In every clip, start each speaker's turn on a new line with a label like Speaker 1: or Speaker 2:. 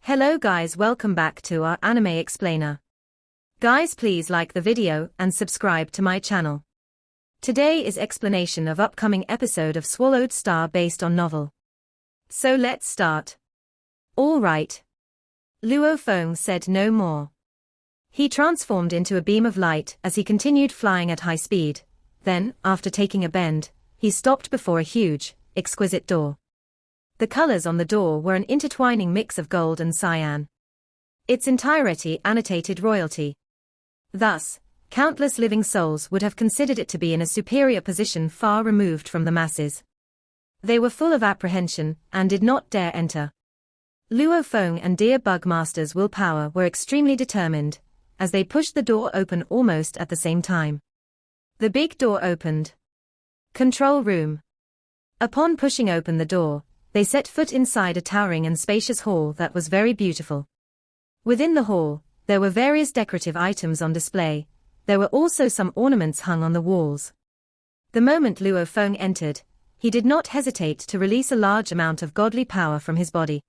Speaker 1: Hello guys, welcome back to our anime explainer. Guys, please like the video and subscribe to my channel. Today is explanation of upcoming episode of Swallowed Star based on novel. So let's start. Alright. Luo Feng said no more. He transformed into a beam of light as he continued flying at high speed. Then, after taking a bend, he stopped before a huge, exquisite door. The colors on the door were an intertwining mix of gold and cyan. Its entirety annotated royalty. Thus, countless living souls would have considered it to be in a superior position far removed from the masses. They were full of apprehension and did not dare enter. Luo Feng and Dear Bug Master's willpower were extremely determined, as they pushed the door open almost at the same time. The big door opened. Control room. Upon pushing open the door, they set foot inside a towering and spacious hall that was very beautiful. Within the hall, there were various decorative items on display. There were also some ornaments hung on the walls. The moment Luo Feng entered, he did not hesitate to release a large amount of godly power from his body.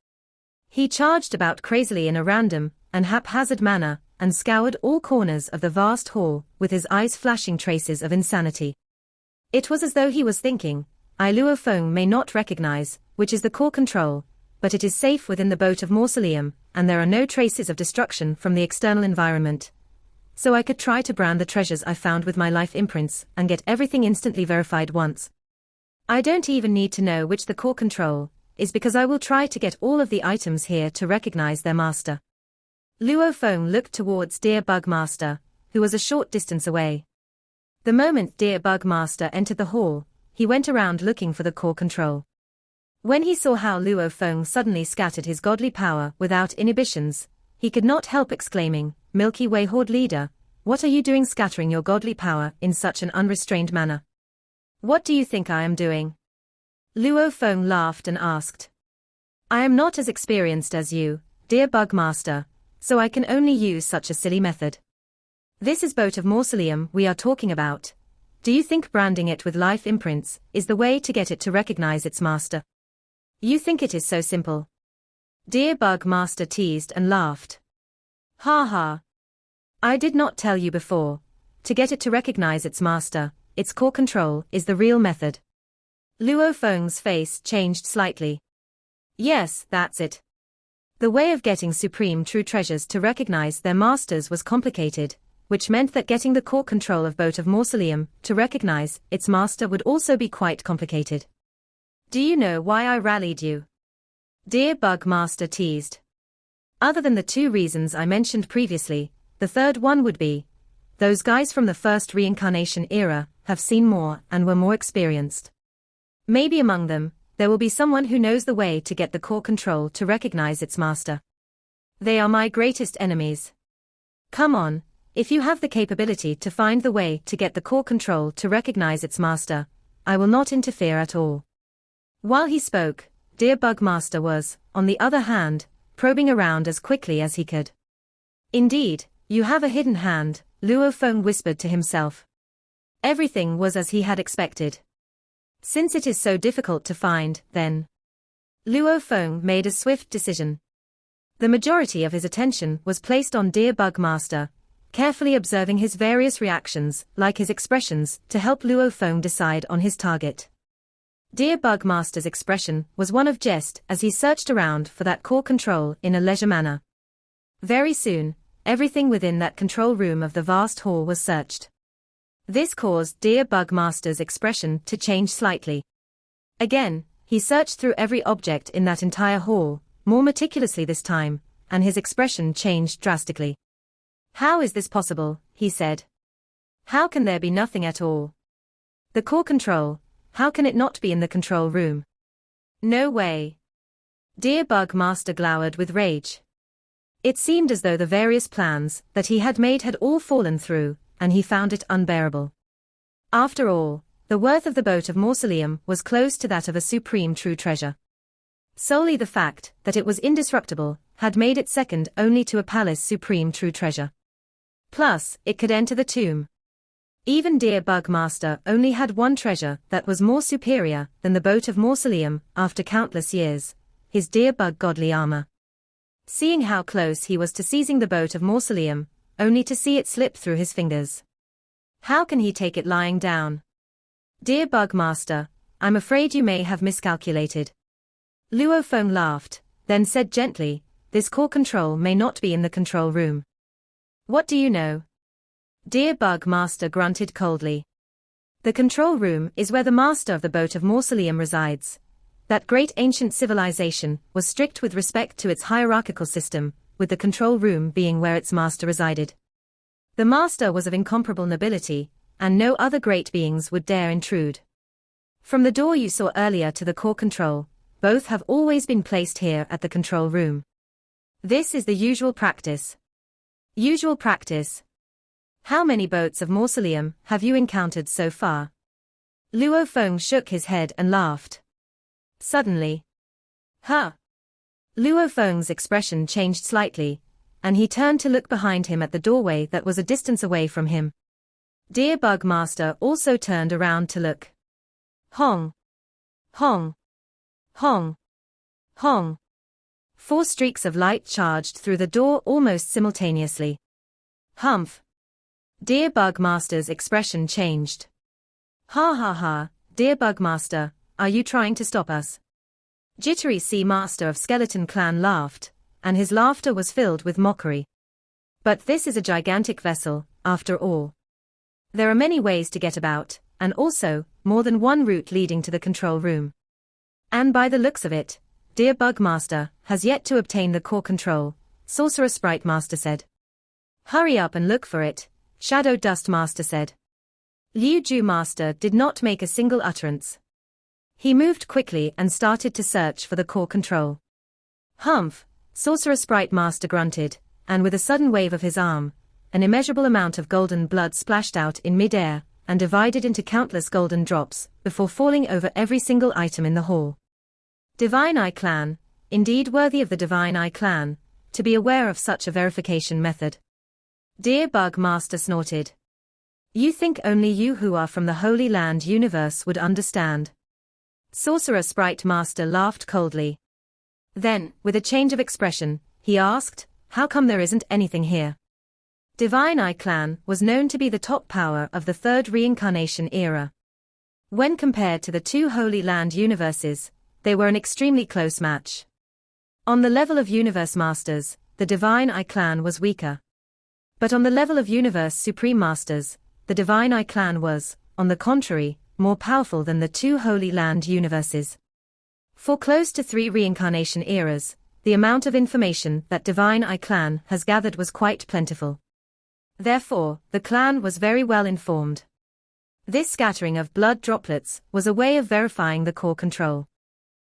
Speaker 1: He charged about crazily in a random and haphazard manner, and scoured all corners of the vast hall, with his eyes flashing traces of insanity. It was as though he was thinking, I Luo Feng may not recognize, which is the core control, but it is safe within the boat of Mausoleum, and there are no traces of destruction from the external environment. So I could try to brand the treasures I found with my life imprints, and get everything instantly verified once. I don't even need to know which the core control is, because I will try to get all of the items here to recognize their master. Luo Feng looked towards Dear Bug Master, who was a short distance away. The moment Dear Bug Master entered the hall, he went around looking for the core control. When he saw how Luo Feng suddenly scattered his godly power without inhibitions, he could not help exclaiming, Milky Way Horde Leader, what are you doing scattering your godly power in such an unrestrained manner? What do you think I am doing? Luo Feng laughed and asked. I am not as experienced as you, Dear Bug Master, so I can only use such a silly method. This is Boat of Mausoleum we are talking about. Do you think branding it with life imprints is the way to get it to recognize its master? You think it is so simple? Dear Bug Master teased and laughed. Ha ha. I did not tell you before. To get it to recognize its master, its core control is the real method. Luo Feng's face changed slightly. Yes, that's it. The way of getting supreme true treasures to recognize their masters was complicated, which meant that getting the core control of Boat of Mausoleum to recognize its master would also be quite complicated. Do you know why I rallied you? Dear Bug Master teased. Other than the two reasons I mentioned previously, the third one would be, those guys from the first reincarnation era have seen more and were more experienced. Maybe among them, there will be someone who knows the way to get the core control to recognize its master. They are my greatest enemies. Come on. If you have the capability to find the way to get the core control to recognize its master, I will not interfere at all. While he spoke, Dear Bug Master was, on the other hand, probing around as quickly as he could. Indeed, you have a hidden hand, Luo Feng whispered to himself. Everything was as he had expected. Since it is so difficult to find, then. Luo Feng made a swift decision. The majority of his attention was placed on Dear Bug Master, carefully observing his various reactions, like his expressions, to help Luo Feng decide on his target. Dear Bug Master's expression was one of jest as he searched around for that core control in a leisure manner. Very soon, everything within that control room of the vast hall was searched. This caused Dear Bug Master's expression to change slightly. Again, he searched through every object in that entire hall, more meticulously this time, and his expression changed drastically. How is this possible, he said. How can there be nothing at all? The core control, how can it not be in the control room? No way. Dear Bug Master glowered with rage. It seemed as though the various plans that he had made had all fallen through, and he found it unbearable. After all, the worth of the Boat of Mausoleum was close to that of a supreme true treasure. Solely the fact that it was indestructible had made it second only to a palace supreme true treasure. Plus, it could enter the tomb. Even Dear Bug Master only had one treasure that was more superior than the Boat of Mausoleum after countless years, his Dear Bug godly armor. seeing how close he was to seizing the boat of mausoleum, only to see it slip through his fingers. How can he take it lying down? Dear Bug Master, I'm afraid you may have miscalculated. Luo Feng laughed, then said gently, this core control may not be in the control room. What do you know? Dear Bug Master grunted coldly. The control room is where the master of the boat of mausoleum resides. That great ancient civilization was strict with respect to its hierarchical system, with the control room being where its master resided. The master was of incomparable nobility, and no other great beings would dare intrude. From the door you saw earlier to the core control, both have always been placed here at the control room. This is the usual practice. Usual practice. How many boats of mausoleum have you encountered so far? Luo Feng shook his head and laughed. Suddenly. Huh? Luo Feng's expression changed slightly, and he turned to look behind him at the doorway that was a distance away from him. Dear Bug Master also turned around to look. Hong. Hong. Hong. Hong. 4 streaks of light charged through the door almost simultaneously. Humph. Dear Bug Master's expression changed. Ha ha ha, dear Bug Master, are you trying to stop us? Jittery Sea Master of Skeleton Clan laughed, and his laughter was filled with mockery. But this is a gigantic vessel, after all. There are many ways to get about, and also, more than one route leading to the control room. And by the looks of it, dear Bug Master has yet to obtain the core control, Sorcerer Sprite Master said. Hurry up and look for it, Shadow Dust Master said. Liu Ju Master did not make a single utterance. He moved quickly and started to search for the core control. Humph, Sorcerer Sprite Master grunted, and with a sudden wave of his arm, an immeasurable amount of golden blood splashed out in mid-air, and divided into countless golden drops, before falling over every single item in the hall. Divine Eye Clan, indeed worthy of the Divine Eye Clan, to be aware of such a verification method. Dear Bug Master snorted. You think only you who are from the Holy Land universe would understand. Sorcerer Sprite Master laughed coldly. Then, with a change of expression, he asked, how come there isn't anything here? Divine Eye Clan was known to be the top power of the third reincarnation era. When compared to the 2 Holy Land universes, they were an extremely close match. On the level of universe masters, the Divine Eye Clan was weaker. But on the level of universe supreme masters, the Divine Eye Clan was, on the contrary, more powerful than the 2 Holy Land universes. For close to 3 reincarnation eras, the amount of information that Divine Eye Clan has gathered was quite plentiful. Therefore, the clan was very well informed. This scattering of blood droplets was a way of verifying the core control.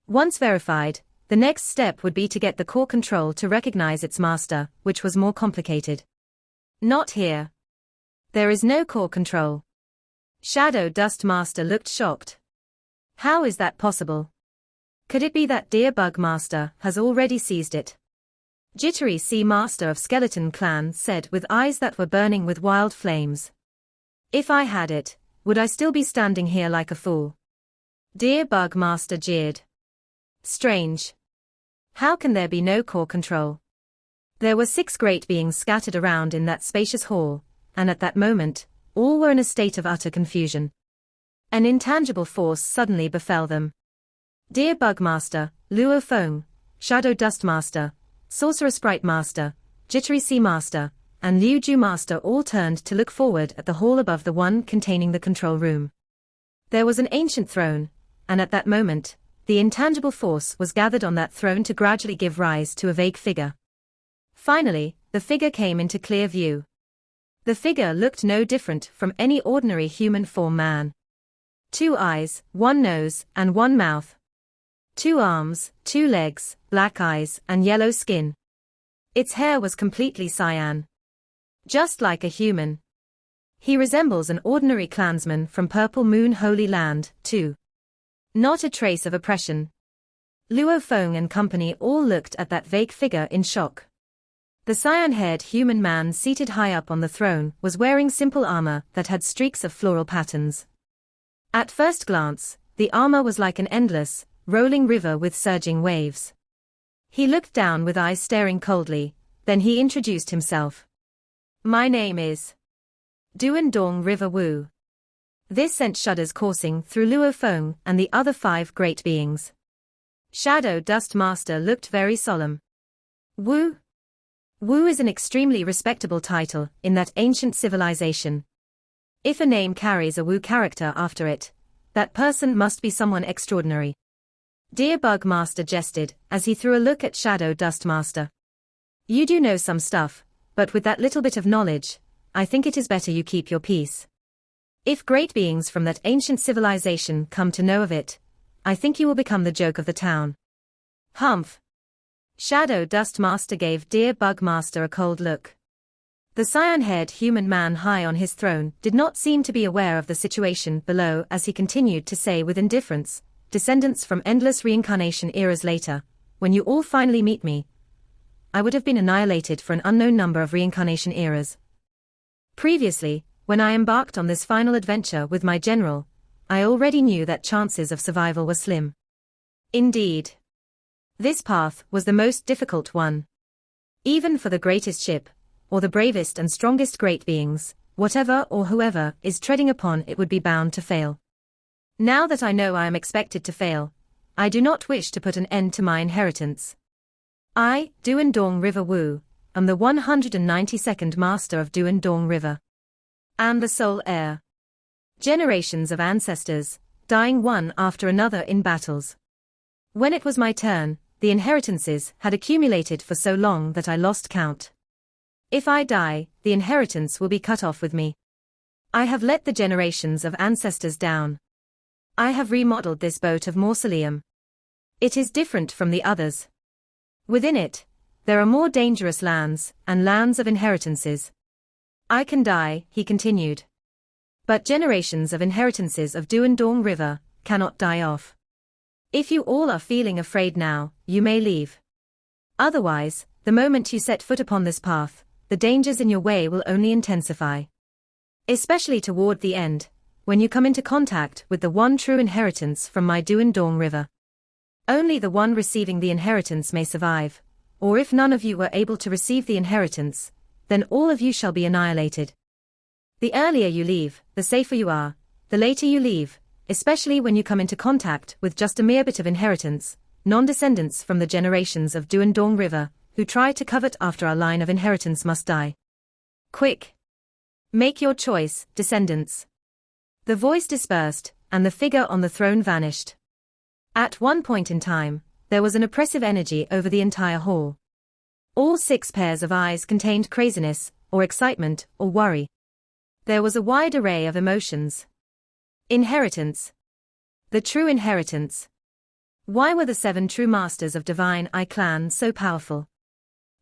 Speaker 1: Once verified, the next step would be to get the core control to recognize its master, which was more complicated. Not here. There is no core control. Shadow Dust Master looked shocked. How is that possible? Could it be that dear Bug Master has already seized it? Jittery Sea Master of Skeleton Clan said with eyes that were burning with wild flames. If I had it, would I still be standing here like a fool? Dear Bug Master jeered. Strange. How can there be no core control? There were 6 great beings scattered around in that spacious hall, and at that moment, all were in a state of utter confusion. An intangible force suddenly befell them. Dear Bug Master, Luo Feng, Shadow Dust Master, Sorcerer Sprite Master, Jittery Sea Master, and Liu Ju Master all turned to look forward at the hall above the one containing the control room. There was an ancient throne, and at that moment, the intangible force was gathered on that throne to gradually give rise to a vague figure. Finally, the figure came into clear view. The figure looked no different from any ordinary human form man. 2 eyes, 1 nose, and 1 mouth. 2 arms, 2 legs, black eyes, and yellow skin. Its hair was completely cyan. Just like a human. He resembles an ordinary clansman from Purple Moon Holy Land, too. Not a trace of oppression. Luo Feng and company all looked at that vague figure in shock. The cyan-haired human man seated high up on the throne was wearing simple armor that had streaks of floral patterns. At first glance, the armor was like an endless, rolling river with surging waves. He looked down with eyes staring coldly, then he introduced himself. My name is Duandong River Wu. This sent shudders coursing through Luo Feng and the other 5 great beings. Shadow Dust Master looked very solemn. Wu? Wu is an extremely respectable title in that ancient civilization. If a name carries a Wu character after it, that person must be someone extraordinary. Dear Bug Master jested as he threw a look at Shadow Dust Master. You do know some stuff, but with that little bit of knowledge, I think it is better you keep your peace. If great beings from that ancient civilization come to know of it, I think you will become the joke of the town. Humph. Shadow Dust Master gave Dear Bug Master a cold look. The cyan-haired human man high on his throne did not seem to be aware of the situation below as he continued to say with indifference, descendants from endless reincarnation eras later, when you all finally meet me, I would have been annihilated for an unknown number of reincarnation eras. Previously, when I embarked on this final adventure with my general, I already knew that chances of survival were slim. Indeed. This path was the most difficult one. Even for the greatest ship, or the bravest and strongest great beings, whatever or whoever is treading upon it would be bound to fail. Now that I know I am expected to fail, I do not wish to put an end to my inheritance. I, Duandong River Wu, am the 192nd Master of Duandong River. Am the sole heir. Generations of ancestors, dying one after another in battles. When it was my turn, the inheritances had accumulated for so long that I lost count. If I die, the inheritance will be cut off with me. I have let the generations of ancestors down. I have remodeled this boat of mausoleum. It is different from the others. Within it, there are more dangerous lands, and lands of inheritances. I can die, he continued. But generations of inheritances of Duandong River cannot die off. If you all are feeling afraid now, you may leave. Otherwise, the moment you set foot upon this path, the dangers in your way will only intensify. Especially toward the end, when you come into contact with the one true inheritance from my Duandong River. Only the one receiving the inheritance may survive, or if none of you were able to receive the inheritance, then all of you shall be annihilated. The earlier you leave, the safer you are, the later you leave, especially when you come into contact with just a mere bit of inheritance, non-descendants from the generations of Duandong River, who try to covet after our line of inheritance must die. Quick! Make your choice, descendants. The voice dispersed, and the figure on the throne vanished. At one point in time, there was an oppressive energy over the entire hall. All 6 pairs of eyes contained craziness, or excitement, or worry. There was a wide array of emotions. Inheritance. The true inheritance. Why were the 7 true masters of Divine Eye Clan so powerful?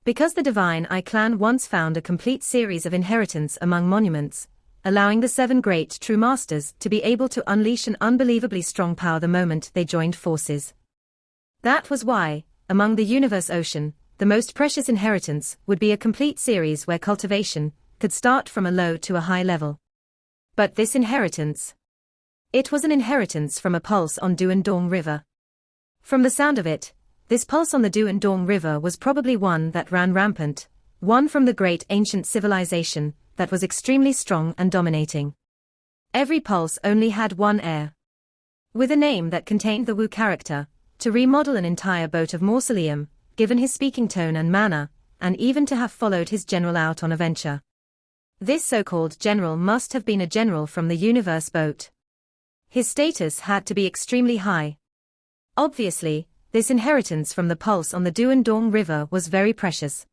Speaker 1: Because the Divine Eye Clan once found a complete series of inheritance among monuments, allowing the 7 great true masters to be able to unleash an unbelievably strong power the moment they joined forces. That was why, among the universe ocean, the most precious inheritance would be a complete series where cultivation could start from a low to a high level. But this inheritance. It was an inheritance from a pulse on Duandong River. From the sound of it, this pulse on the Duandong River was probably one that ran rampant, one from the great ancient civilization that was extremely strong and dominating. Every pulse only had one heir. With a name that contained the Wu character, to remodel an entire boat of mausoleum, given his speaking tone and manner, and even to have followed his general out on a venture. This so-called general must have been a general from the universe boat. His status had to be extremely high. Obviously, this inheritance from the pulse on the Duandong River was very precious.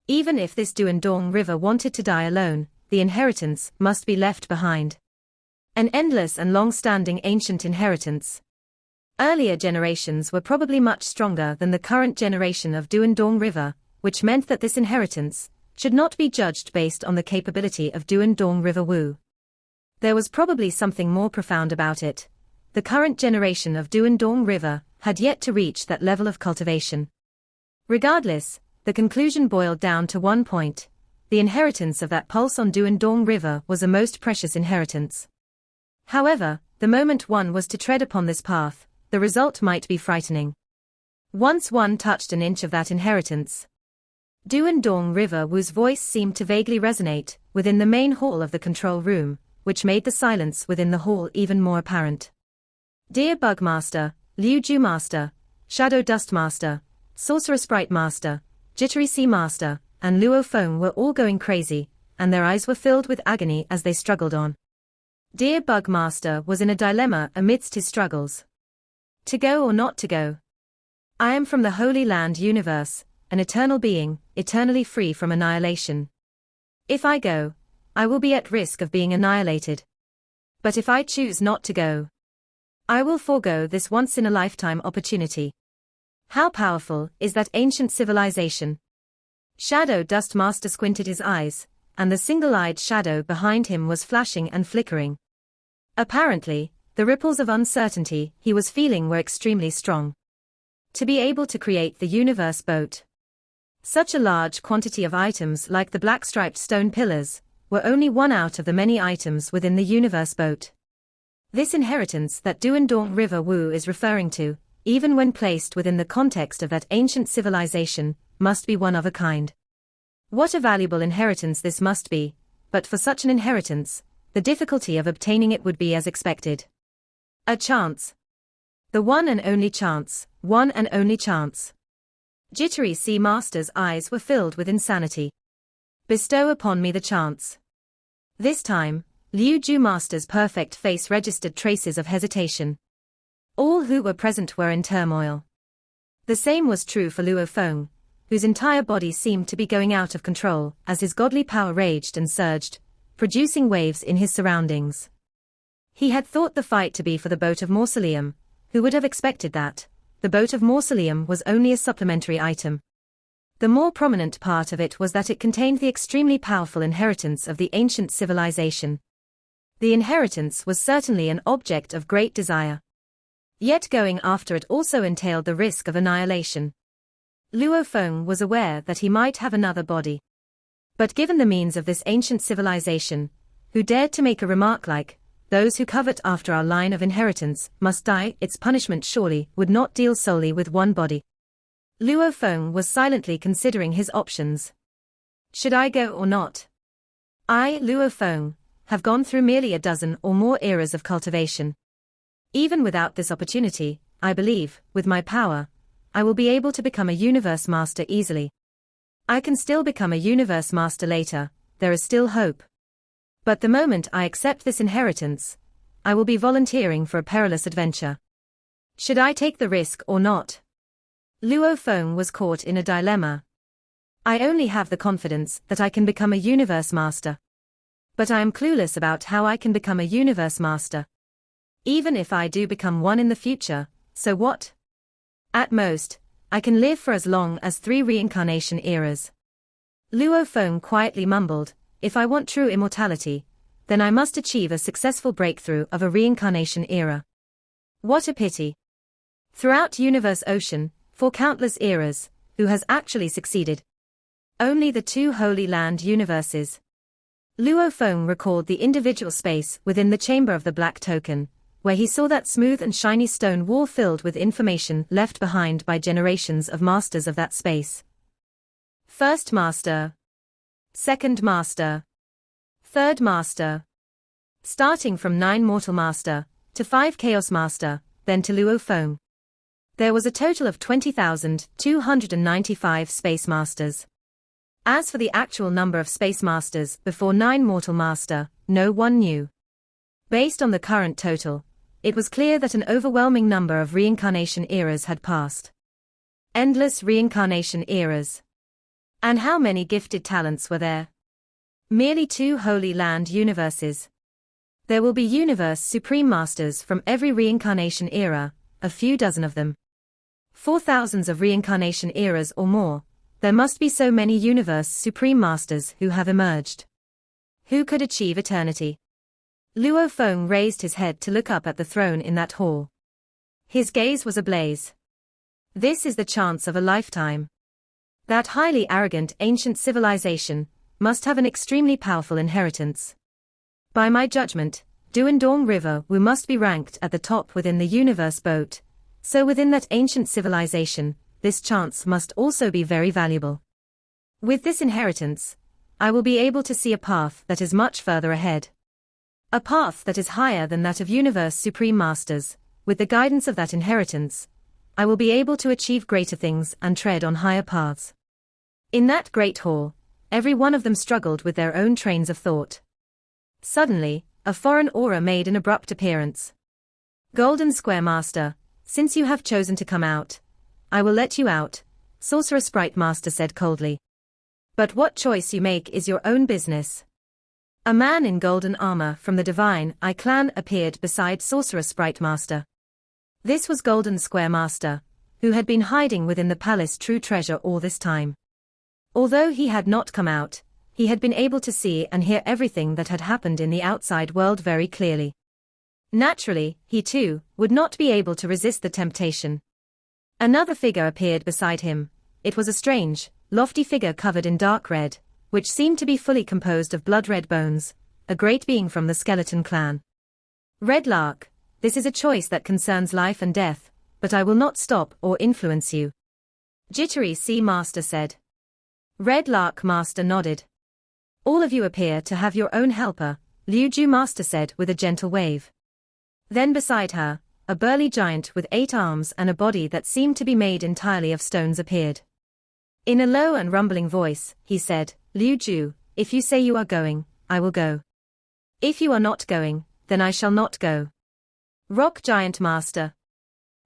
Speaker 1: Even if this Duandong River wanted to die alone, the inheritance must be left behind. An endless and long-standing ancient inheritance. Earlier generations were probably much stronger than the current generation of Duandong River, which meant that this inheritance should not be judged based on the capability of Duandong River Wu. There was probably something more profound about it. The current generation of Duandong River had yet to reach that level of cultivation. Regardless, the conclusion boiled down to one point: the inheritance of that pulse on Duandong River was a most precious inheritance. However, the moment one was to tread upon this path, the result might be frightening. Once one touched an inch of that inheritance. Duandong River Wu's voice seemed to vaguely resonate within the main hall of the control room, which made the silence within the hall even more apparent. Dear Bugmaster, Liu Ju Master, Shadow Dust Master, Sorcerer Sprite Master, Jittery Sea Master, and Luo Feng were all going crazy, and their eyes were filled with agony as they struggled on. Dear Bugmaster was in a dilemma amidst his struggles. To go or not to go? I am from the Holy Land universe, an eternal being, eternally free from annihilation. If I go, I will be at risk of being annihilated. But if I choose not to go, I will forego this once-in-a-lifetime opportunity. How powerful is that ancient civilization? Shadow Dust Master squinted his eyes, and the single-eyed shadow behind him was flashing and flickering. Apparently, the ripples of uncertainty he was feeling were extremely strong. To be able to create the universe boat. Such a large quantity of items like the black-striped stone pillars were only one out of the many items within the universe boat. This inheritance that Duandong River Wu is referring to, even when placed within the context of that ancient civilization, must be one of a kind. What a valuable inheritance this must be, but for such an inheritance, the difficulty of obtaining it would be as expected. A chance. The one and only chance, one and only chance. Jittery Sea Master's eyes were filled with insanity. Bestow upon me the chance. This time, Liu Ju Master's perfect face registered traces of hesitation. All who were present were in turmoil. The same was true for Luo Feng, whose entire body seemed to be going out of control as his godly power raged and surged, producing waves in his surroundings. He had thought the fight to be for the boat of Mausoleum. Who would have expected that? The boat of Mausoleum was only a supplementary item. The more prominent part of it was that it contained the extremely powerful inheritance of the ancient civilization. The inheritance was certainly an object of great desire. Yet going after it also entailed the risk of annihilation. Luo Feng was aware that he might have another body. But given the means of this ancient civilization, who dared to make a remark like, "Those who covet after our line of inheritance must die," its punishment surely would not deal solely with one body. Luo Feng was silently considering his options. Should I go or not? I, Luo Feng, have gone through merely a dozen or more eras of cultivation. Even without this opportunity, I believe, with my power, I will be able to become a universe master easily. I can still become a universe master later, there is still hope. But the moment I accept this inheritance, I will be volunteering for a perilous adventure. Should I take the risk or not? Luo Feng was caught in a dilemma. I only have the confidence that I can become a universe master. But I am clueless about how I can become a universe master. Even if I do become one in the future, so what? At most, I can live for as long as 3 reincarnation eras. Luo Feng quietly mumbled, if I want true immortality, then I must achieve a successful breakthrough of a reincarnation era. What a pity. Throughout Universe Ocean, for countless eras, who has actually succeeded? Only the 2 Holy Land universes. Luo Feng recalled the individual space within the chamber of the Black Token, where he saw that smooth and shiny stone wall filled with information left behind by generations of masters of that space. First Master. Second Master. Third Master. Starting from 9 Mortal Master, to 5 Chaos Master, then to Luo Feng. There was a total of 20,295 Space Masters. As for the actual number of Space Masters before 9 Mortal Master, no one knew. Based on the current total, it was clear that an overwhelming number of reincarnation eras had passed. Endless reincarnation eras. And how many gifted talents were there? Merely 2 Holy Land universes. There will be Universe Supreme Masters from every reincarnation era, a few dozen of them. 4,000 of reincarnation eras or more, there must be so many Universe Supreme Masters who have emerged. Who could achieve eternity? Luo Feng raised his head to look up at the throne in that hall. His gaze was ablaze. This is the chance of a lifetime. That highly arrogant ancient civilization must have an extremely powerful inheritance. By my judgment, Duandong River Wu must be ranked at the top within the universe boat, so within that ancient civilization, this chance must also be very valuable. With this inheritance, I will be able to see a path that is much further ahead. A path that is higher than that of Universe Supreme Masters. With the guidance of that inheritance, I will be able to achieve greater things and tread on higher paths. In that great hall, every one of them struggled with their own trains of thought. Suddenly, a foreign aura made an abrupt appearance. Golden Square Master, since you have chosen to come out, I will let you out, Sorcerer Sprite Master said coldly. But what choice you make is your own business. A man in golden armor from the Divine Eye clan appeared beside Sorcerer Sprite Master. This was Golden Square Master, who had been hiding within the palace true treasure all this time. Although he had not come out, he had been able to see and hear everything that had happened in the outside world very clearly. Naturally, he too would not be able to resist the temptation. Another figure appeared beside him. It was a strange, lofty figure covered in dark red, which seemed to be fully composed of blood-red bones, a great being from the skeleton clan. Red Lark, this is a choice that concerns life and death, but I will not stop or influence you. Jittery Sea Master said. Red Lark Master nodded. All of you appear to have your own helper, Liu Ju Master said with a gentle wave. Then beside her, a burly giant with 8 arms and a body that seemed to be made entirely of stones appeared. In a low and rumbling voice, he said, Liu Ju, if you say you are going, I will go. If you are not going, then I shall not go. Rock Giant Master.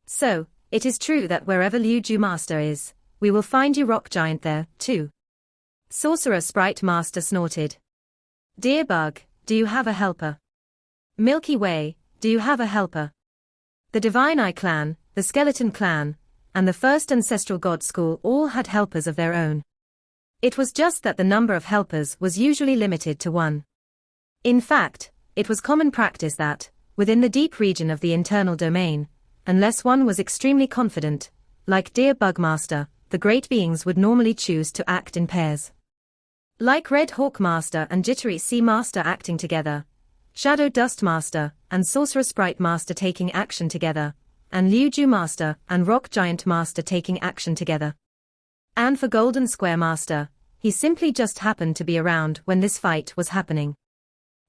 Speaker 1: So, it is true that wherever Liu Ju Master is, we will find you Rock Giant there, too. Sorcerer Sprite Master snorted. Dear Bug, do you have a helper? Milky Way, do you have a helper? The Divine Eye clan, the Skeleton clan, and the First Ancestral God School all had helpers of their own. It was just that the number of helpers was usually limited to 1. In fact, it was common practice that, within the deep region of the internal domain, unless one was extremely confident, like Dear Bugmaster, the great beings would normally choose to act in pairs. Like Red Hawk Master and Jittery Sea Master acting together, Shadow Dust Master and Sorcerer Sprite Master taking action together, and Liu Ju Master and Rock Giant Master taking action together. And for Golden Square Master, he simply just happened to be around when this fight was happening.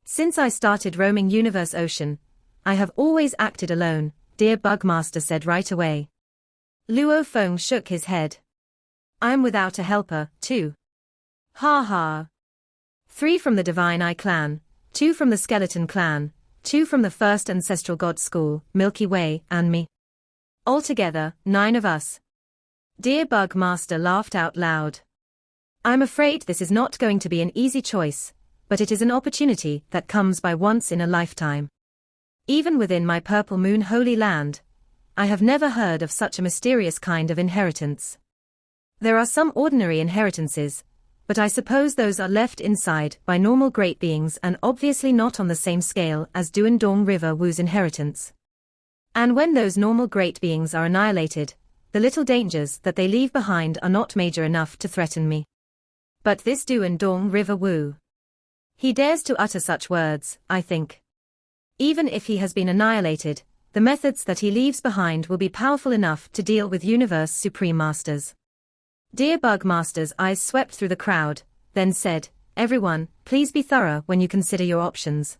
Speaker 1: Since I started roaming Universe Ocean, I have always acted alone, Dear Bugmaster said right away. Luo Feng shook his head. I'm without a helper, too. Ha ha. 3 from the Divine Eye clan, 2 from the Skeleton clan, 2 from the First Ancestral God School, Milky Way, and me. Altogether, 9 of us. Dear Bugmaster laughed out loud. I'm afraid this is not going to be an easy choice, but it is an opportunity that comes by once in a lifetime. Even within my Purple Moon Holy Land, I have never heard of such a mysterious kind of inheritance. There are some ordinary inheritances, but I suppose those are left inside by normal great beings and obviously not on the same scale as Duandong River Wu's inheritance. And when those normal great beings are annihilated, the little dangers that they leave behind are not major enough to threaten me. But this Duandong River Wu. He dares to utter such words, I think. Even if he has been annihilated, the methods that he leaves behind will be powerful enough to deal with Universe Supreme Masters. Dear Bugmaster's eyes swept through the crowd, then said, Everyone, please be thorough when you consider your options.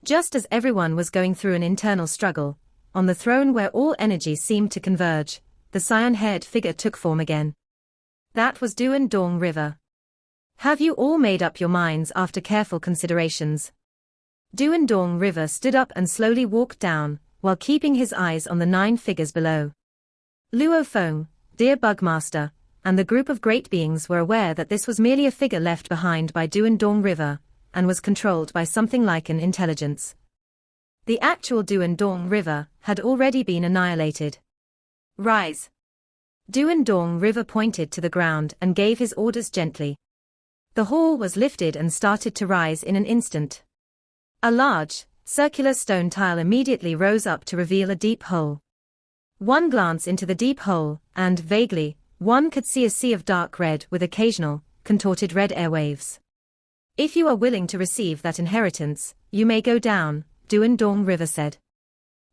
Speaker 1: Just as everyone was going through an internal struggle, on the throne where all energy seemed to converge, the cyan-haired figure took form again. That was Duandong River. Have you all made up your minds after careful considerations? Duandong River stood up and slowly walked down, while keeping his eyes on the 9 figures below. Luo Feng, Dear Bugmaster, and the group of great beings were aware that this was merely a figure left behind by Duandong River, and was controlled by something like an intelligence. The actual Duandong River had already been annihilated. Rise. Duandong River pointed to the ground and gave his orders gently. The hall was lifted and started to rise in an instant. A large, circular stone tile immediately rose up to reveal a deep hole. One glance into the deep hole, and, vaguely, one could see a sea of dark red with occasional, contorted red airwaves. If you are willing to receive that inheritance, you may go down, Duandong River said.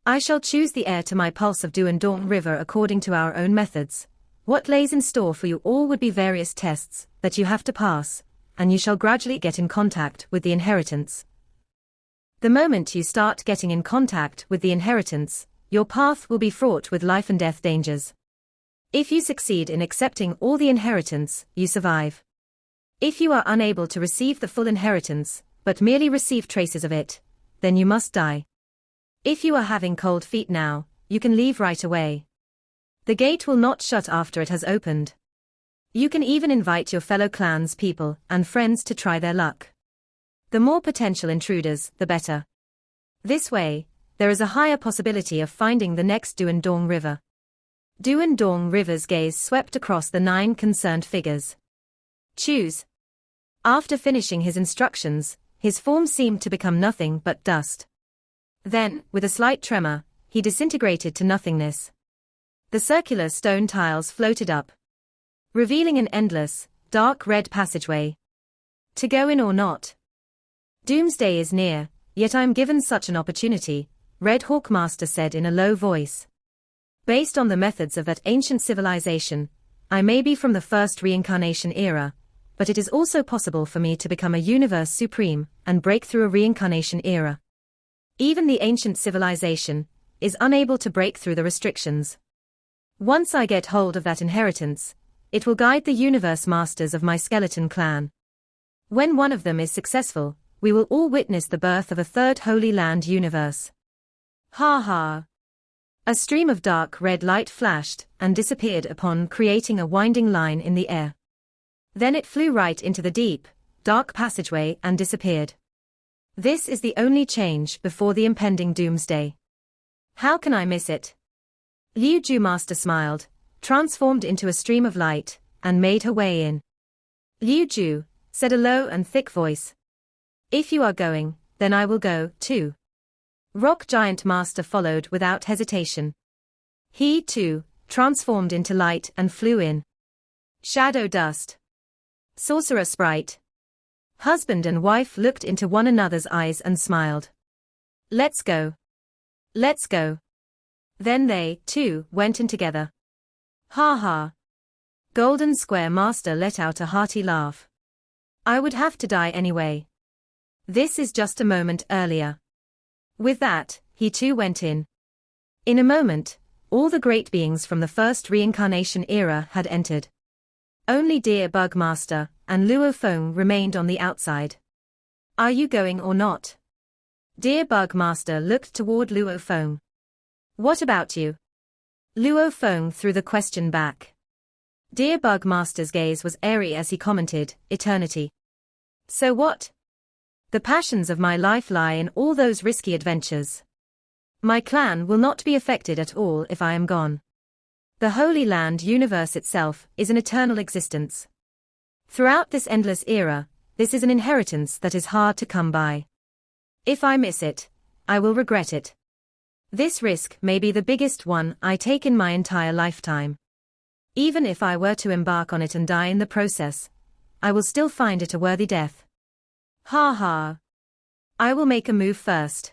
Speaker 1: I shall choose the heir to my pulse of Duandong River according to our own methods, What lays in store for you all would be various tests that you have to pass, and you shall gradually get in contact with the inheritance. The moment you start getting in contact with the inheritance, your path will be fraught with life and death dangers. If you succeed in accepting all the inheritance, you survive. If you are unable to receive the full inheritance, but merely receive traces of it, then you must die. If you are having cold feet now, you can leave right away. The gate will not shut after it has opened. You can even invite your fellow clans people and friends to try their luck. The more potential intruders, the better. This way, there is a higher possibility of finding the next Duandong River. Duandong River's gaze swept across the 9 concerned figures. Choose. After finishing his instructions, his form seemed to become nothing but dust. Then, with a slight tremor, he disintegrated to nothingness. The circular stone tiles floated up, revealing an endless, dark red passageway. To go in or not? Doomsday is near, yet I am given such an opportunity, Red Hawk Master said in a low voice. Based on the methods of that ancient civilization, I may be from the first reincarnation era, but it is also possible for me to become a universe supreme and break through a reincarnation era. Even the ancient civilization is unable to break through the restrictions. Once I get hold of that inheritance, it will guide the universe masters of my skeleton clan. When one of them is successful, we will all witness the birth of a third Holy Land universe. Ha ha. A stream of dark red light flashed and disappeared upon creating a winding line in the air. Then it flew right into the deep, dark passageway and disappeared. This is the only change before the impending doomsday. How can I miss it? Liu Ju Master smiled, transformed into a stream of light, and made her way in. Liu Ju, said a low and thick voice. If you are going, then I will go, too. Rock Giant Master followed without hesitation. He, too, transformed into light and flew in. Shadow Dust. Sorcerer Sprite. Husband and wife looked into one another's eyes and smiled. Let's go. Let's go. Then they, too, went in together. Ha ha. Golden Square Master let out a hearty laugh. I would have to die anyway. This is just a moment earlier. With that, he too went in. In a moment, all the great beings from the first reincarnation era had entered. Only Dear Bug Master and Luo Feng remained on the outside. Are you going or not? Dear Bug Master looked toward Luo Feng. What about you? Luo Feng threw the question back. Dear Bug Master's gaze was airy as he commented, eternity. So what? The passions of my life lie in all those risky adventures. My clan will not be affected at all if I am gone. The Holy Land universe itself is an eternal existence. Throughout this endless era, this is an inheritance that is hard to come by. If I miss it, I will regret it. This risk may be the biggest one I take in my entire lifetime. Even if I were to embark on it and die in the process, I will still find it a worthy death. Ha ha. I will make a move first.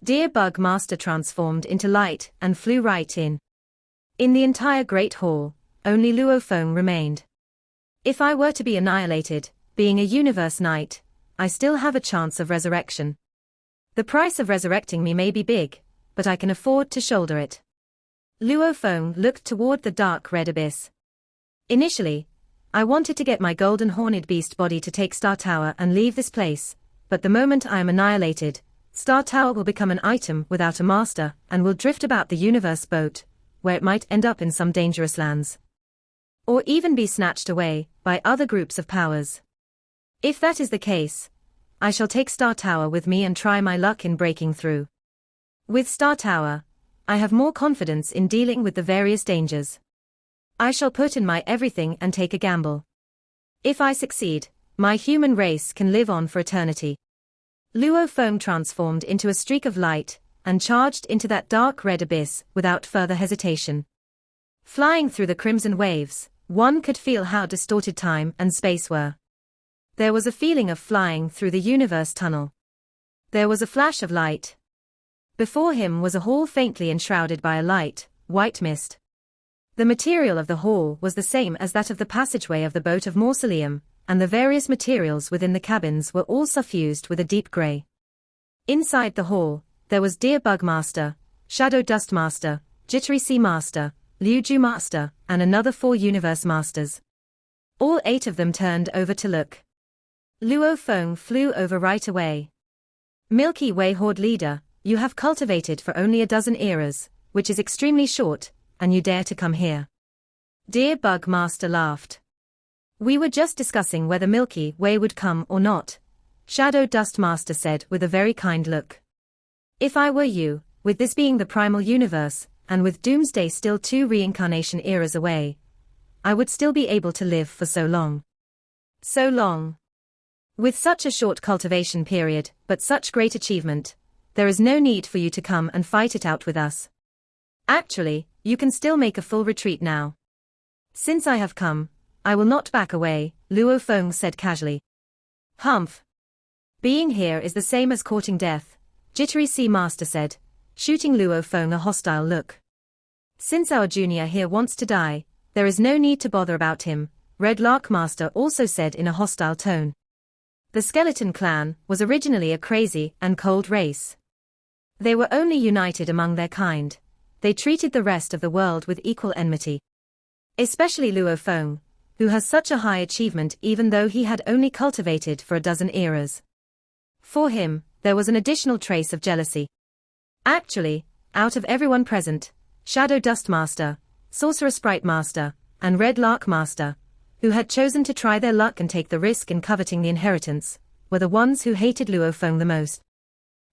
Speaker 1: Dear Bug Master transformed into light and flew right in. In the entire Great Hall, only Luo Feng remained. If I were to be annihilated, being a universe knight, I still have a chance of resurrection. The price of resurrecting me may be big, but I can afford to shoulder it. Luo Feng looked toward the dark red abyss. Initially, I wanted to get my golden horned beast body to take Star Tower and leave this place, but the moment I am annihilated, Star Tower will become an item without a master and will drift about the universe boat, where it might end up in some dangerous lands. Or even be snatched away by other groups of powers. If that is the case, I shall take Star Tower with me and try my luck in breaking through. With Star Tower, I have more confidence in dealing with the various dangers. I shall put in my everything and take a gamble. If I succeed, my human race can live on for eternity. Luo Feng transformed into a streak of light and charged into that dark red abyss without further hesitation. Flying through the crimson waves, one could feel how distorted time and space were. There was a feeling of flying through the universe tunnel. There was a flash of light. Before him was a hall faintly enshrouded by a light, white mist. The material of the hall was the same as that of the passageway of the boat of Mausoleum, and the various materials within the cabins were all suffused with a deep grey. Inside the hall, there was Dear Bug Master, Shadow Dust Master, Jittery Sea Master, Liu Ju Master, and another 4 Universe Masters. All 8 of them turned over to look. Luo Feng flew over right away. Milky Way Horde Leader, you have cultivated for only a dozen eras, which is extremely short, and you dare to come here. Dear Bug Master laughed. We were just discussing whether Milky Way would come or not, Shadow Dust Master said with a very kind look. If I were you, with this being the primal universe, and with Doomsday still 2 reincarnation eras away, I would still be able to live for so long. So long. With such a short cultivation period, but such great achievement, there is no need for you to come and fight it out with us. Actually, you can still make a full retreat now. Since I have come, I will not back away, Luo Feng said casually. Humph. Being here is the same as courting death, Jittery Sea Master said, shooting Luo Feng a hostile look. Since our junior here wants to die, there is no need to bother about him, Red Lark Master also said in a hostile tone. The Skeleton Clan was originally a crazy and cold race. They were only united among their kind. They treated the rest of the world with equal enmity. Especially Luo Feng, who has such a high achievement even though he had only cultivated for a dozen eras. For him, there was an additional trace of jealousy. Actually, out of everyone present, Shadow Dust Master, Sorcerer Sprite Master, and Red Lark Master, who had chosen to try their luck and take the risk in coveting the inheritance, were the ones who hated Luo Feng the most.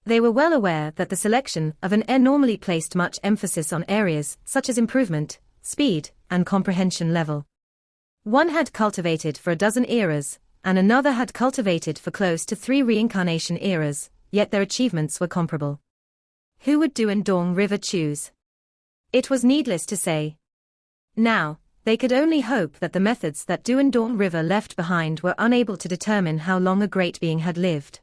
Speaker 1: They were well aware that the selection of an heir normally placed much emphasis on areas such as improvement, speed, and comprehension level. One had cultivated for a dozen eras, and another had cultivated for close to 3 reincarnation eras, yet their achievements were comparable. Who would Duandong River choose? It was needless to say. Now, they could only hope that the methods that Duandong River left behind were unable to determine how long a great being had lived.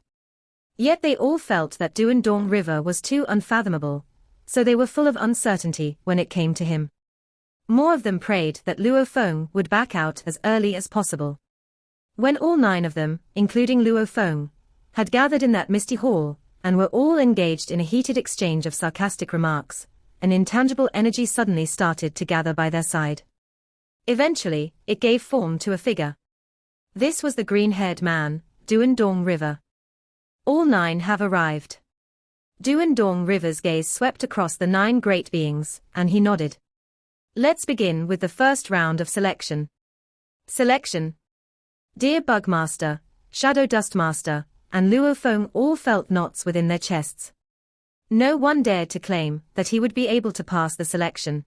Speaker 1: Yet they all felt that Duandong River was too unfathomable, so they were full of uncertainty when it came to him. More of them prayed that Luo Feng would back out as early as possible. When all 9 of them, including Luo Feng, had gathered in that misty hall, and were all engaged in a heated exchange of sarcastic remarks, an intangible energy suddenly started to gather by their side. Eventually, it gave form to a figure. This was the green-haired man, Duandong River. All 9 have arrived. Duandong River's gaze swept across the 9 great beings, and he nodded. Let's begin with the first round of selection. Selection. Dear Bug Master, Shadow Dust Master, and Luo Feng all felt knots within their chests. No one dared to claim that he would be able to pass the selection.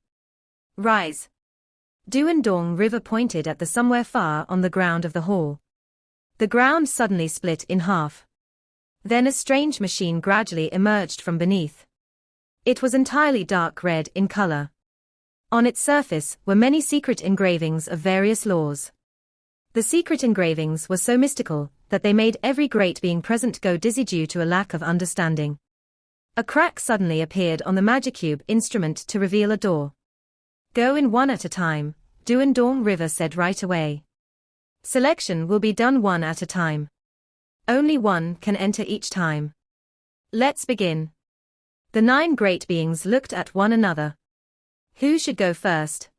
Speaker 1: Rise. Duandong River pointed at the somewhere far on the ground of the hall. The ground suddenly split in half. Then a strange machine gradually emerged from beneath. It was entirely dark red in color. On its surface were many secret engravings of various laws. The secret engravings were so mystical that they made every great being present go dizzy due to a lack of understanding. A crack suddenly appeared on the Magicube instrument to reveal a door. Go in one at a time, Duandong River said right away. Selection will be done one at a time. Only one can enter each time. Let's begin. The 9 great beings looked at one another. Who should go first?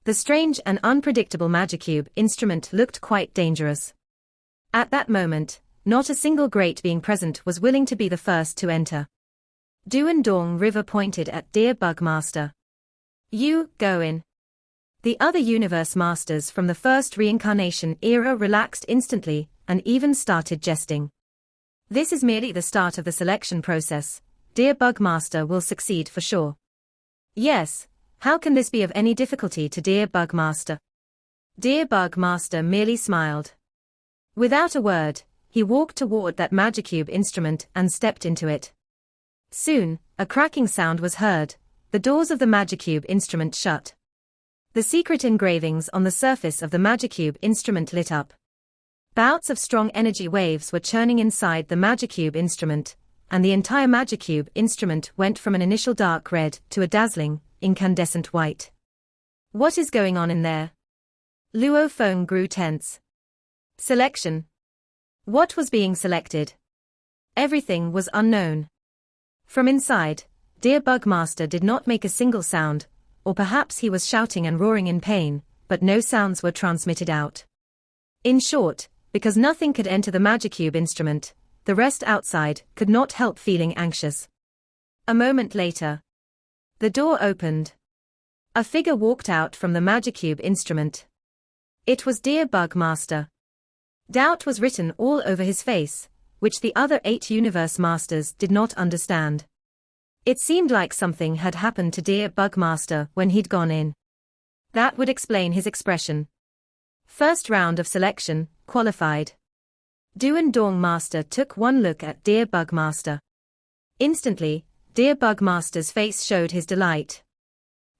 Speaker 1: The strange and unpredictable Magicube instrument looked quite dangerous. At that moment, not a single great being present was willing to be the first to enter. Duandong River pointed at Dear Bug Master. You, go in. The other universe masters from the first reincarnation era relaxed instantly, and even started jesting. This is merely the start of the selection process. Dear Bug Master will succeed for sure. Yes, how can this be of any difficulty to Dear Bug Master? Dear Bug Master merely smiled. Without a word, he walked toward that Magicube instrument and stepped into it. Soon, a cracking sound was heard. The doors of the Magicube instrument shut. The secret engravings on the surface of the Magicube instrument lit up. Bouts of strong energy waves were churning inside the Magicube instrument, and the entire Magicube instrument went from an initial dark red to a dazzling, incandescent white. What is going on in there? Luo Feng grew tense. Selection. What was being selected? Everything was unknown. From inside, dear Bugmaster did not make a single sound, or perhaps he was shouting and roaring in pain, but no sounds were transmitted out. In short, because nothing could enter the Magicube instrument, the rest outside could not help feeling anxious. A moment later, the door opened. A figure walked out from the Magicube instrument. It was dear Bugmaster. Doubt was written all over his face, which the other 8 Universe Masters did not understand. It seemed like something had happened to dear Bugmaster when he'd gone in. That would explain his expression. First round of selection, qualified. Duan Dong Master took one look at dear Bugmaster. Instantly, dear Bugmaster's face showed his delight.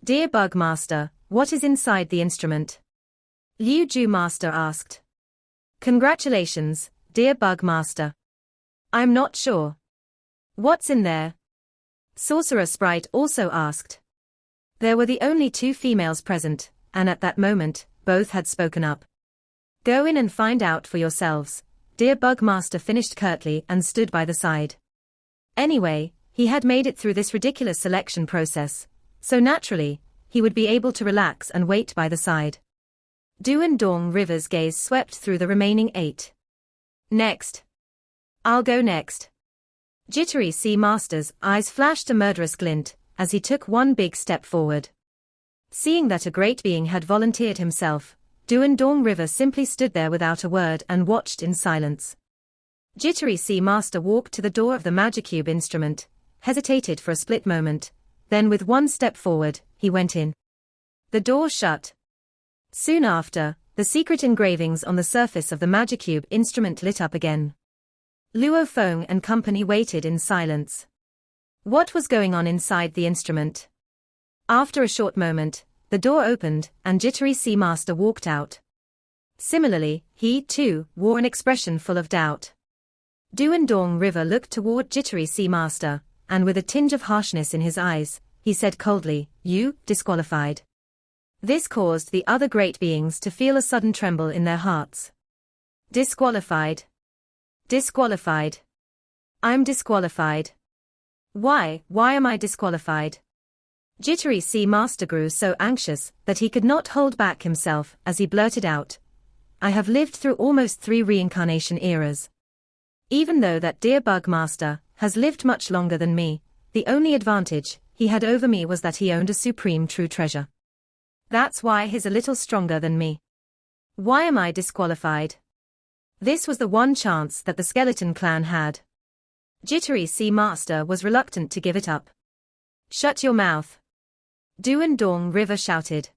Speaker 1: Dear Bugmaster, what is inside the instrument? Liu Ju Master asked. Congratulations, dear Bugmaster. I'm not sure. What's in there? Sorcerer Sprite also asked. There were the only 2 females present, and at that moment, both had spoken up. Go in and find out for yourselves, dear Bugmaster finished curtly and stood by the side. Anyway, he had made it through this ridiculous selection process, so naturally, he would be able to relax and wait by the side. Duan Dong River's gaze swept through the remaining 8. Next. I'll go next. Jittery Sea Master's eyes flashed a murderous glint as he took one big step forward. Seeing that a great being had volunteered himself, Duan Dong River simply stood there without a word and watched in silence. Jittery Sea Master walked to the door of the Magicube instrument, hesitated for a split moment, then with one step forward, he went in. The door shut. Soon after, the secret engravings on the surface of the Magicube instrument lit up again. Luo Feng and company waited in silence. What was going on inside the instrument? After a short moment, the door opened and Jittery Sea Master walked out. Similarly, he, too, wore an expression full of doubt. Duan Dong River looked toward Jittery Sea Master, and with a tinge of harshness in his eyes, he said coldly, "You, disqualified." This caused the other great beings to feel a sudden tremble in their hearts. Disqualified. Disqualified. I'm disqualified. Why am I disqualified? Jittery Sea Master grew so anxious that he could not hold back himself as he blurted out, I have lived through almost 3 reincarnation eras. Even though that dear Bugmaster has lived much longer than me, the only advantage he had over me was that he owned a supreme true treasure. That's why he's a little stronger than me. Why am I disqualified? This was the one chance that the skeleton clan had. Jittery Sea Master was reluctant to give it up. Shut your mouth. Duan Dong River shouted.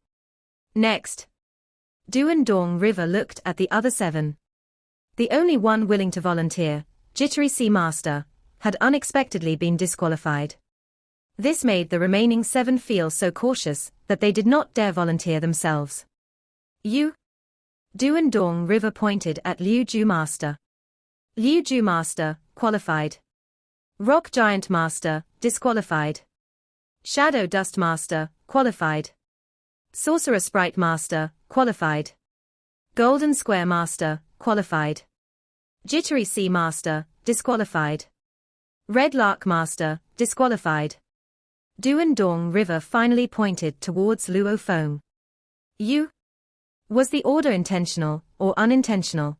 Speaker 1: Next. Duan Dong River looked at the other 7. The only one willing to volunteer, Jittery Sea Master, had unexpectedly been disqualified. This made the remaining 7 feel so cautious that they did not dare volunteer themselves. You? Duan Dong River pointed at Liu Ju Master. Liu Ju Master, qualified. Rock Giant Master, disqualified. Shadow Dust Master, qualified. Sorcerer Sprite Master, qualified. Golden Square Master, qualified. Jittery Sea Master, disqualified. Red Lark Master, disqualified. Duan Dong River finally pointed towards Luo Feng. You? Was the order intentional or unintentional?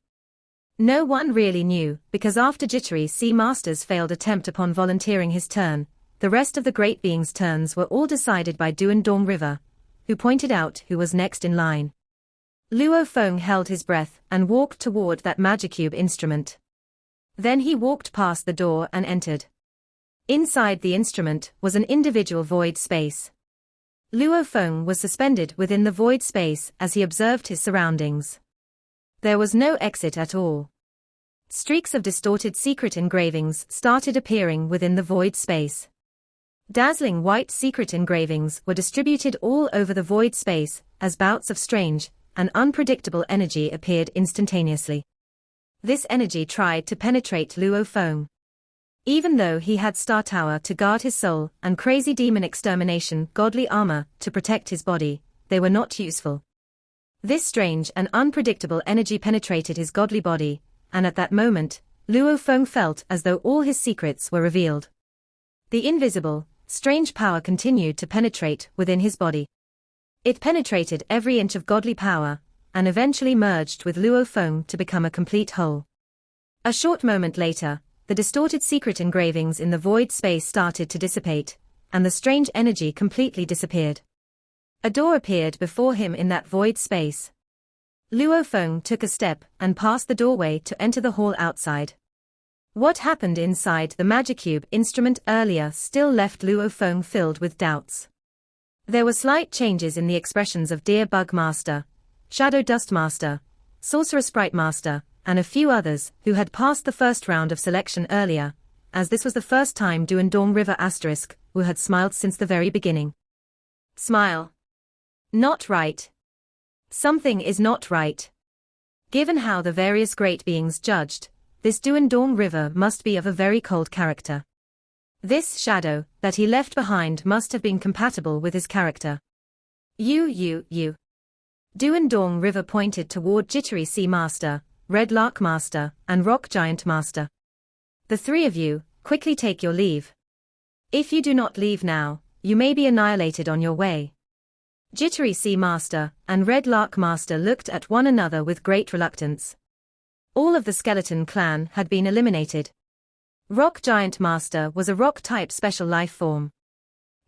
Speaker 1: No one really knew, because after Jittery Sea Master's failed attempt upon volunteering his turn, the rest of the great beings' turns were all decided by Duan Dong River, who pointed out who was next in line. Luo Feng held his breath and walked toward that Magicube instrument. Then he walked past the door and entered. Inside the instrument was an individual void space. Luo Feng was suspended within the void space as he observed his surroundings. There was no exit at all. Streaks of distorted secret engravings started appearing within the void space. Dazzling white secret engravings were distributed all over the void space as bouts of strange and unpredictable energy appeared instantaneously. This energy tried to penetrate Luo Feng. Even though he had Star Tower to guard his soul and Crazy Demon Extermination godly armor to protect his body, they were not useful. This strange and unpredictable energy penetrated his godly body, and at that moment, Luo Feng felt as though all his secrets were revealed. The invisible, strange power continued to penetrate within his body. It penetrated every inch of godly power, and eventually merged with Luo Feng to become a complete whole. A short moment later, the distorted secret engravings in the void space started to dissipate, and the strange energy completely disappeared. A door appeared before him in that void space. Luo Feng took a step and passed the doorway to enter the hall outside. What happened inside the Magicube instrument earlier still left Luo Feng filled with doubts. There were slight changes in the expressions of Deer Bug Master, Shadow Dust Master, Sorcerer Sprite Master, and a few others who had passed the first round of selection earlier, as this was the first time Duandong River Asterisk who had smiled since the very beginning. Smile. Not right. Something is not right. Given how the various great beings judged, this Duandong River must be of a very cold character. This shadow that he left behind must have been compatible with his character. You. Duandong River pointed toward Jittery Sea Master, Red Lark Master, and Rock Giant Master. The three of you, quickly take your leave. If you do not leave now, you may be annihilated on your way. Jittery Sea Master and Red Lark Master looked at one another with great reluctance. All of the skeleton clan had been eliminated. Rock Giant Master was a rock-type special life form.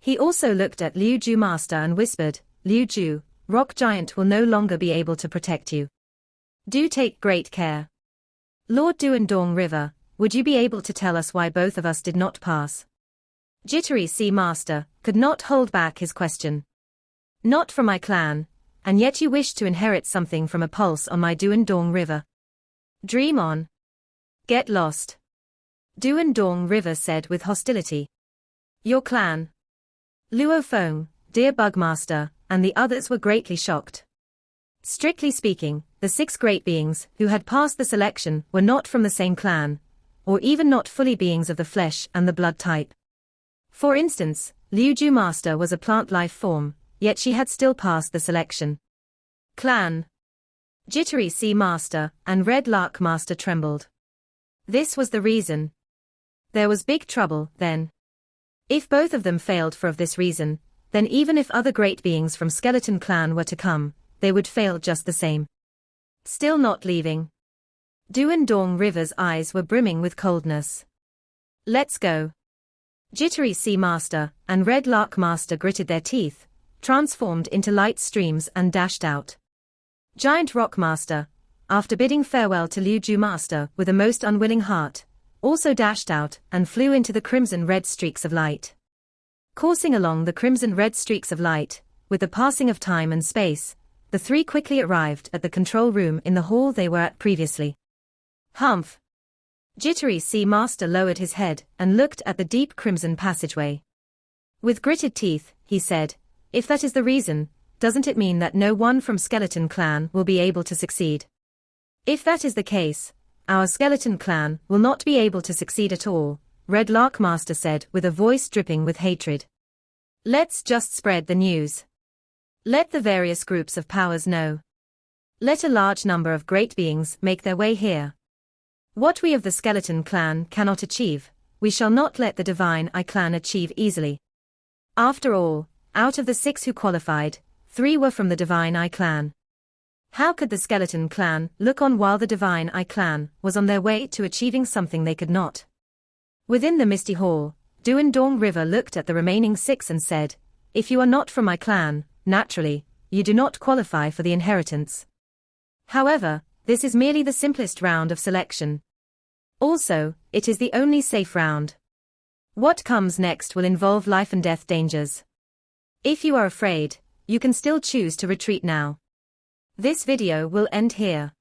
Speaker 1: He also looked at Liu Ju Master and whispered, Liu Ju, Rock Giant will no longer be able to protect you. Do take great care. Lord Duandong River, would you be able to tell us why both of us did not pass? Jittery Sea Master could not hold back his question. Not from my clan, and yet you wish to inherit something from a pulse on my Duandong River. Dream on. Get lost. Duandong River said with hostility. Your clan. Luo Feng, Deer Bug Master, and the others were greatly shocked. Strictly speaking, the 6 great beings who had passed the selection were not from the same clan, or even not fully beings of the flesh and the blood type. For instance, Liu Ju Master was a plant life form, yet she had still passed the selection. Clan. Jittery Sea Master and Red Lark Master trembled. This was the reason. There was big trouble, then. If both of them failed for this reason, then even if other great beings from Skeleton Clan were to come, they would fail just the same. Still not leaving. Duandong River's eyes were brimming with coldness. Let's go. Jittery Sea Master and Red Lark Master gritted their teeth, transformed into light streams and dashed out. Giant Rock Master, after bidding farewell to Liu Ju Master with a most unwilling heart, also dashed out and flew into the crimson-red streaks of light. Coursing along the crimson-red streaks of light, with the passing of time and space, the three quickly arrived at the control room in the hall they were at previously. Humph! Jittery Sea Master lowered his head and looked at the deep crimson passageway. With gritted teeth, he said, if that is the reason, doesn't it mean that no one from Skeleton Clan will be able to succeed? If that is the case, our Skeleton Clan will not be able to succeed at all, Red Lark Master said with a voice dripping with hatred. Let's just spread the news. Let the various groups of powers know. Let a large number of great beings make their way here. What we of the Skeleton Clan cannot achieve, we shall not let the Divine Eye Clan achieve easily. After all, out of the 6 who qualified, 3 were from the Divine Eye Clan. How could the Skeleton Clan look on while the Divine Eye Clan was on their way to achieving something they could not? Within the Misty Hall, Duandong River looked at the remaining 6 and said, if you are not from my clan, naturally, you do not qualify for the inheritance. However, this is merely the simplest round of selection. Also, it is the only safe round. What comes next will involve life and death dangers. If you are afraid, you can still choose to retreat now. This video will end here.